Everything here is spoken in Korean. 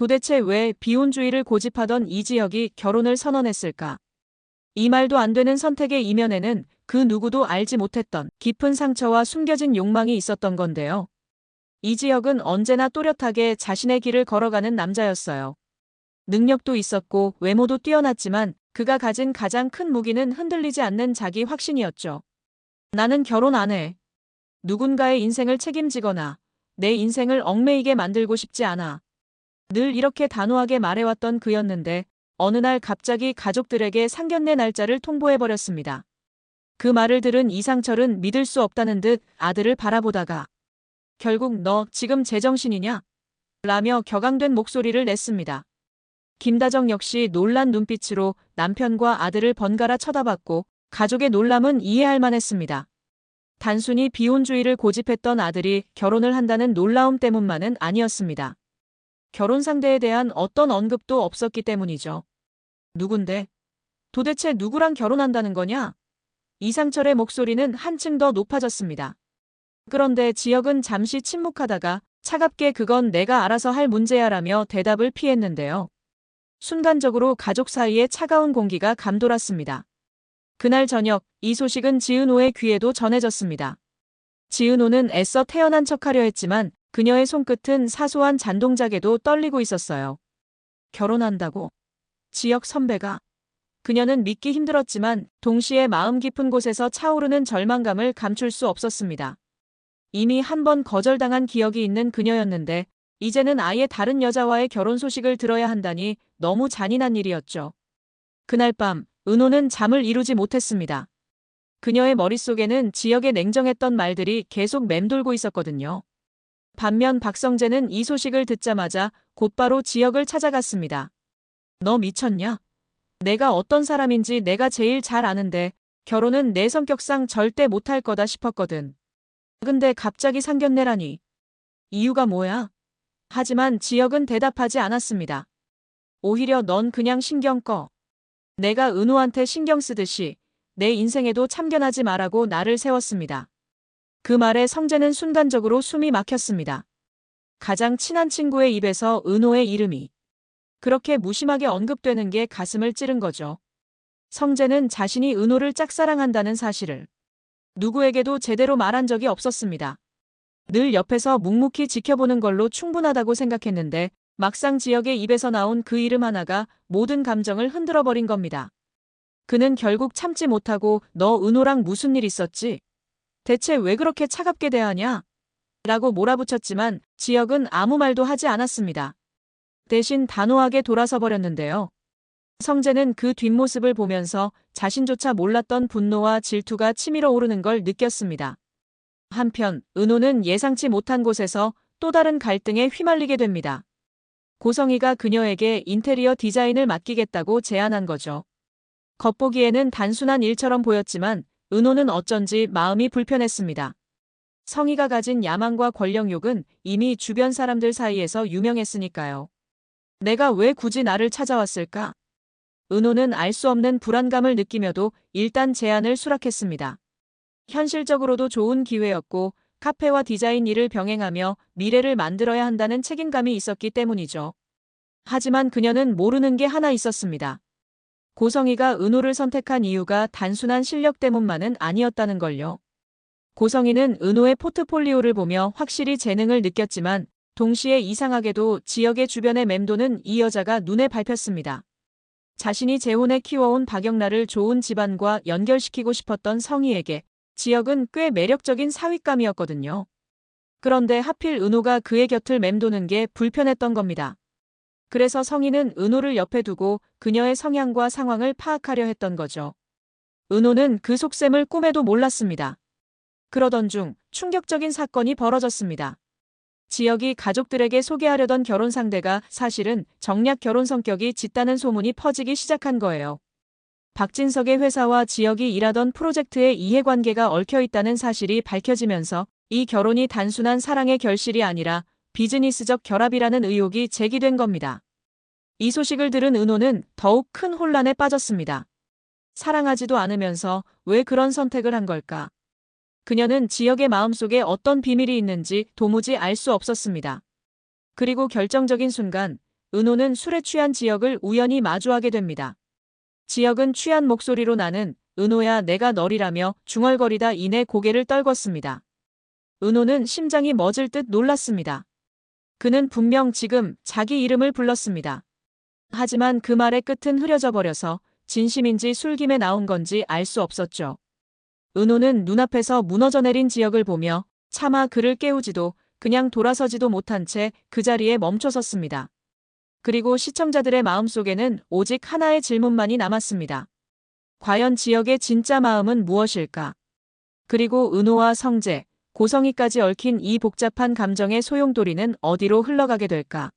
도대체 왜 비혼주의를 고집하던 이지혁이 결혼을 선언했을까? 이 말도 안 되는 선택의 이면에는 그 누구도 알지 못했던 깊은 상처와 숨겨진 욕망이 있었던 건데요. 이지혁은 언제나 또렷하게 자신의 길을 걸어가는 남자였어요. 능력도 있었고 외모도 뛰어났지만 그가 가진 가장 큰 무기는 흔들리지 않는 자기 확신이었죠. 나는 결혼 안 해. 누군가의 인생을 책임지거나 내 인생을 얽매이게 만들고 싶지 않아. 늘 이렇게 단호하게 말해왔던 그였는데 어느 날 갑자기 가족들에게 상견례 날짜를 통보해버렸습니다. 그 말을 들은 이상철은 믿을 수 없다는 듯 아들을 바라보다가 결국 너 지금 제정신이냐? 라며 격앙된 목소리를 냈습니다. 김다정 역시 놀란 눈빛으로 남편과 아들을 번갈아 쳐다봤고 가족의 놀람은 이해할 만했습니다. 단순히 비혼주의를 고집했던 아들이 결혼을 한다는 놀라움 때문만은 아니었습니다. 결혼 상대에 대한 어떤 언급도 없었기 때문이죠. 누군데? 도대체 누구랑 결혼한다는 거냐? 이상철의 목소리는 한층 더 높아졌습니다. 그런데 지혁은 잠시 침묵하다가 차갑게 그건 내가 알아서 할 문제야라며 대답을 피했는데요. 순간적으로 가족 사이에 차가운 공기가 감돌았습니다. 그날 저녁 이 소식은 지은호의 귀에도 전해졌습니다. 지은호는 애써 태연한 척하려 했지만 그녀의 손끝은 사소한 잔동작에도 떨리고 있었어요. 결혼한다고? 지혁 선배가? 그녀는 믿기 힘들었지만 동시에 마음 깊은 곳에서 차오르는 절망감을 감출 수 없었습니다. 이미 한 번 거절당한 기억이 있는 그녀였는데 이제는 아예 다른 여자와의 결혼 소식을 들어야 한다니 너무 잔인한 일이었죠. 그날 밤 은호는 잠을 이루지 못했습니다. 그녀의 머릿속에는 지혁의 냉정했던 말들이 계속 맴돌고 있었거든요. 반면 박성재는 이 소식을 듣자마자 곧바로 지혁을 찾아갔습니다. 너 미쳤냐? 내가 어떤 사람인지 내가 제일 잘 아는데 결혼은 내 성격상 절대 못할 거다 싶었거든. 근데 갑자기 상견례라니. 이유가 뭐야? 하지만 지혁은 대답하지 않았습니다. 오히려 넌 그냥 신경 꺼. 내가 은호한테 신경 쓰듯이 내 인생에도 참견하지 말라고 나를 세웠습니다. 그 말에 성재는 순간적으로 숨이 막혔습니다. 가장 친한 친구의 입에서 은호의 이름이 그렇게 무심하게 언급되는 게 가슴을 찌른 거죠. 성재는 자신이 은호를 짝사랑한다는 사실을 누구에게도 제대로 말한 적이 없었습니다. 늘 옆에서 묵묵히 지켜보는 걸로 충분하다고 생각했는데 막상 지혁의 입에서 나온 그 이름 하나가 모든 감정을 흔들어버린 겁니다. 그는 결국 참지 못하고 너 은호랑 무슨 일 있었지? 대체 왜 그렇게 차갑게 대하냐? 라고 몰아붙였지만 지혁은 아무 말도 하지 않았습니다. 대신 단호하게 돌아서 버렸는데요. 성재는 그 뒷모습을 보면서 자신조차 몰랐던 분노와 질투가 치밀어 오르는 걸 느꼈습니다. 한편 은호는 예상치 못한 곳에서 또 다른 갈등에 휘말리게 됩니다. 고성희가 그녀에게 인테리어 디자인을 맡기겠다고 제안한 거죠. 겉보기에는 단순한 일처럼 보였지만 은호는 어쩐지 마음이 불편했습니다. 성희가 가진 야망과 권력욕은 이미 주변 사람들 사이에서 유명했으니까요. 내가 왜 굳이 나를 찾아왔을까? 은호는 알 수 없는 불안감을 느끼며도 일단 제안을 수락했습니다. 현실적으로도 좋은 기회였고 카페와 디자인 일을 병행하며 미래를 만들어야 한다는 책임감이 있었기 때문이죠. 하지만 그녀는 모르는 게 하나 있었습니다. 고성희가 은호를 선택한 이유가 단순한 실력 때문만은 아니었다는 걸요. 고성희는 은호의 포트폴리오를 보며 확실히 재능을 느꼈지만 동시에 이상하게도 지역의 주변에 맴도는 이 여자가 눈에 밟혔습니다. 자신이 재혼해 키워온 박영란을 좋은 집안과 연결시키고 싶었던 성희에게 지역은 꽤 매력적인 사윗감이었거든요. 그런데 하필 은호가 그의 곁을 맴도는 게 불편했던 겁니다. 그래서 성희는 은호를 옆에 두고 그녀의 성향과 상황을 파악하려 했던 거죠. 은호는 그 속셈을 꿈에도 몰랐습니다. 그러던 중 충격적인 사건이 벌어졌습니다. 지역이 가족들에게 소개하려던 결혼 상대가 사실은 정략 결혼 성격이 짙다는 소문이 퍼지기 시작한 거예요. 박진석의 회사와 지역이 일하던 프로젝트의 이해관계가 얽혀있다는 사실이 밝혀지면서 이 결혼이 단순한 사랑의 결실이 아니라 비즈니스적 결합이라는 의혹이 제기된 겁니다. 이 소식을 들은 은호는 더욱 큰 혼란에 빠졌습니다. 사랑하지도 않으면서 왜 그런 선택을 한 걸까? 그녀는 지역의 마음속에 어떤 비밀이 있는지 도무지 알 수 없었습니다. 그리고 결정적인 순간 은호는 술에 취한 지혁을 우연히 마주하게 됩니다. 지혁은 취한 목소리로 나는 은호야 내가 널이라며 중얼거리다 이내 고개를 떨궜습니다. 은호는 심장이 멎을 듯 놀랐습니다. 그는 분명 지금 자기 이름을 불렀습니다. 하지만 그 말의 끝은 흐려져 버려서 진심인지 술김에 나온 건지 알 수 없었죠. 은호는 눈앞에서 무너져 내린 지혁을 보며 차마 그를 깨우지도 그냥 돌아서지도 못한 채 그 자리에 멈춰섰습니다. 그리고 시청자들의 마음속에는 오직 하나의 질문만이 남았습니다. 과연 지혁의 진짜 마음은 무엇일까? 그리고 은호와 성재, 고성희까지 얽힌 이 복잡한 감정의 소용돌이는 어디로 흘러가게 될까?